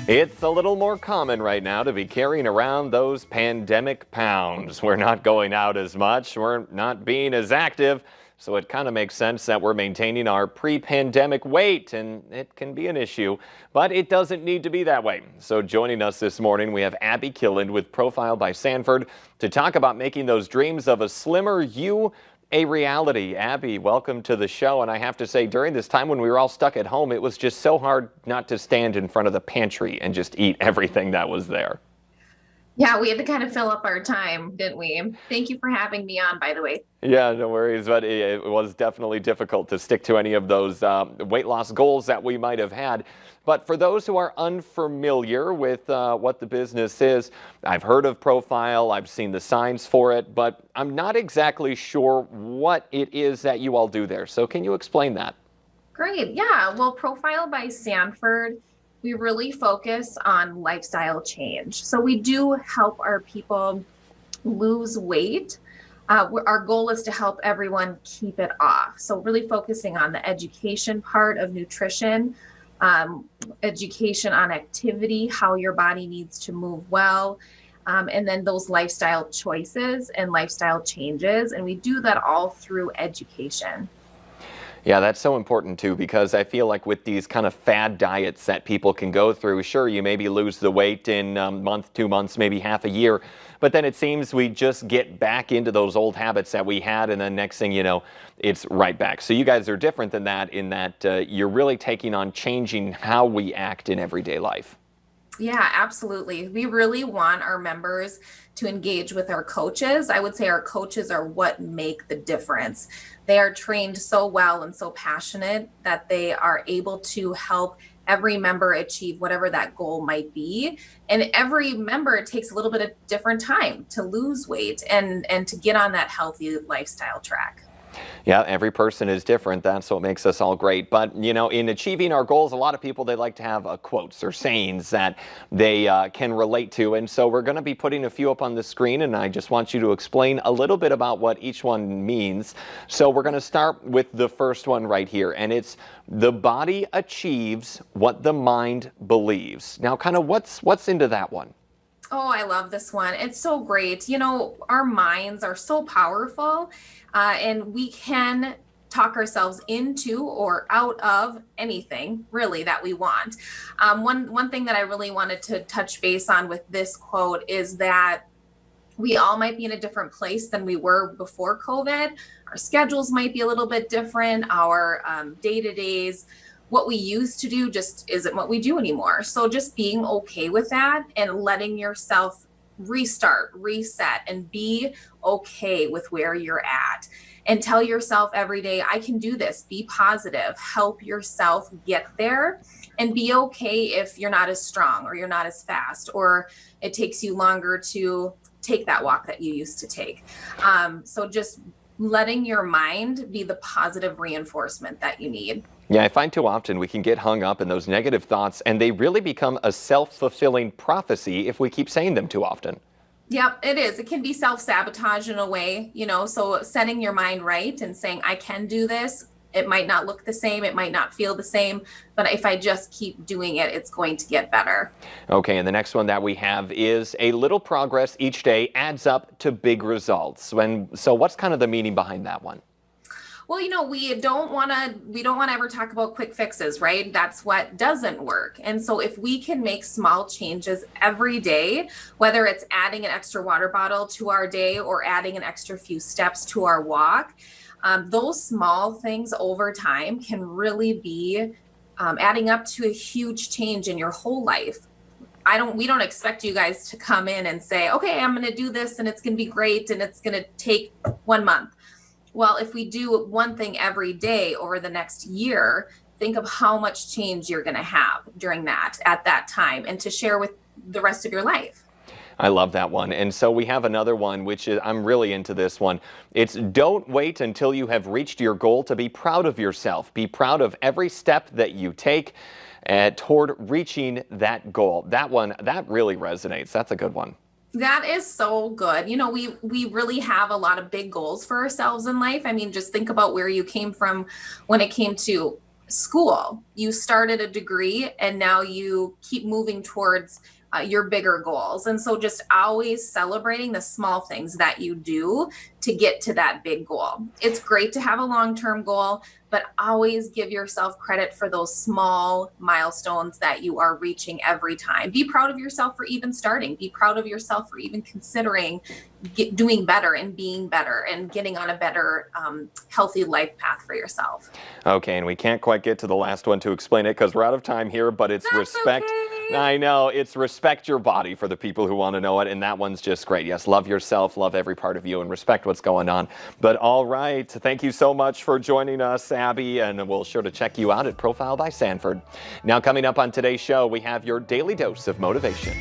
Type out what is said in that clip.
It's a little more common right now to be carrying around those pandemic pounds. We're not going out as much, we're not being as active, so it kind of makes sense that we're maintaining our pre-pandemic weight, and it can be an issue, but it doesn't need to be that way. So joining us this morning, we have Abby Killand with Profile by Sanford to talk about making those dreams of a slimmer you a reality. Abby, welcome to the show. And I have to say, during this time when we were all stuck at home, it was just so hard not to stand in front of the pantry and just eat everything that was there. Yeah, we had to kind of fill up our time, didn't we? Thank you for having me on, by the way. Yeah, no worries, but it was definitely difficult to stick to any of those weight loss goals that we might have had. But for those who are unfamiliar with what the business is, I've heard of Profile, I've seen the signs for it, but I'm not exactly sure what it is that you all do there. So can you explain that? Great. Yeah. Well, Profile by Sanford, we really focus on lifestyle change. So we do help our people lose weight. Our goal is to help everyone keep it off. So really focusing on the education part of nutrition, education on activity, how your body needs to move well, and then those lifestyle choices and lifestyle changes. And we do that all through education. Yeah, that's so important too, because I feel like with these kind of fad diets that people can go through, sure, you maybe lose the weight in a month, 2 months, maybe half a year, but then it seems we just get back into those old habits that we had, and then next thing you know, it's right back. So you guys are different than that in that you're really taking on changing how we act in everyday life. Yeah, absolutely. We really want our members to engage with our coaches. I would say our coaches are what make the difference. They are trained so well and so passionate that they are able to help every member achieve whatever that goal might be. And every member takes a little bit of different time to lose weight and to get on that healthy lifestyle track. Yeah, every person is different. That's what makes us all great. But, you know, in achieving our goals, a lot of people, they like to have quotes or sayings that they can relate to. And so we're going to be putting a few up on the screen, and I just want you to explain a little bit about what each one means. So we're going to start with the first one right here, and it's the body achieves what the mind believes. Now, kind of what's into that one? Oh, I love this one. It's so great. You know, our minds are so powerful, and we can talk ourselves into or out of anything really that we want. One thing that I really wanted to touch base on with this quote is that we all might be in a different place than we were before COVID. Our schedules might be a little bit different. Our day-to-days, what we used to do just isn't what we do anymore. So just being okay with that and letting yourself restart, reset, and be okay with where you're at. And tell yourself every day, I can do this. Be positive, help yourself get there, and be okay if you're not as strong or you're not as fast or it takes you longer to take that walk that you used to take. So just letting your mind be the positive reinforcement that you need. Yeah, I find too often we can get hung up in those negative thoughts, and they really become a self-fulfilling prophecy if we keep saying them too often. Yep, it is. It can be self-sabotage in a way, so setting your mind right and saying, I can do this. It might not look the same. It might not feel the same, but if I just keep doing it, it's going to get better. Okay, and the next one that we have is a little progress each day adds up to big results. So what's kind of the meaning behind that one? Well, we don't want to ever talk about quick fixes, right? That's what doesn't work. And so if we can make small changes every day, whether it's adding an extra water bottle to our day or adding an extra few steps to our walk, those small things over time can really be adding up to a huge change in your whole life. We don't expect you guys to come in and say, okay, I'm going to do this and it's going to be great and it's going to take 1 month. Well, if we do one thing every day over the next year, think of how much change you're going to have at that time, and to share with the rest of your life. I love that one. And so we have another one, which is, I'm really into this one. It's don't wait until you have reached your goal to be proud of yourself. Be proud of every step that you take toward reaching that goal. That one, that really resonates. That's a good one. That is so good. We really have a lot of big goals for ourselves in life. I mean, just think about where you came from when it came to school. You started a degree and now you keep moving towards your bigger goals. And so just always celebrating the small things that you do to get to that big goal. It's great to have a long-term goal, but always give yourself credit for those small milestones that you are reaching every time. Be proud of yourself for even starting. Be proud of yourself for even considering doing better and being better and getting on a better, healthy life path for yourself. Okay, and we can't quite get to the last one to explain it because we're out of time here, but it's That's respect. okay. I know, it's respect your body for the people who want to know it, and that one's just great. Yes, love yourself, love every part of you, and respect what's going on. But all right, thank you so much for joining us, Abby, and we'll sure to check you out at Profile by Sanford. Now coming up on today's show, we have your daily dose of motivation.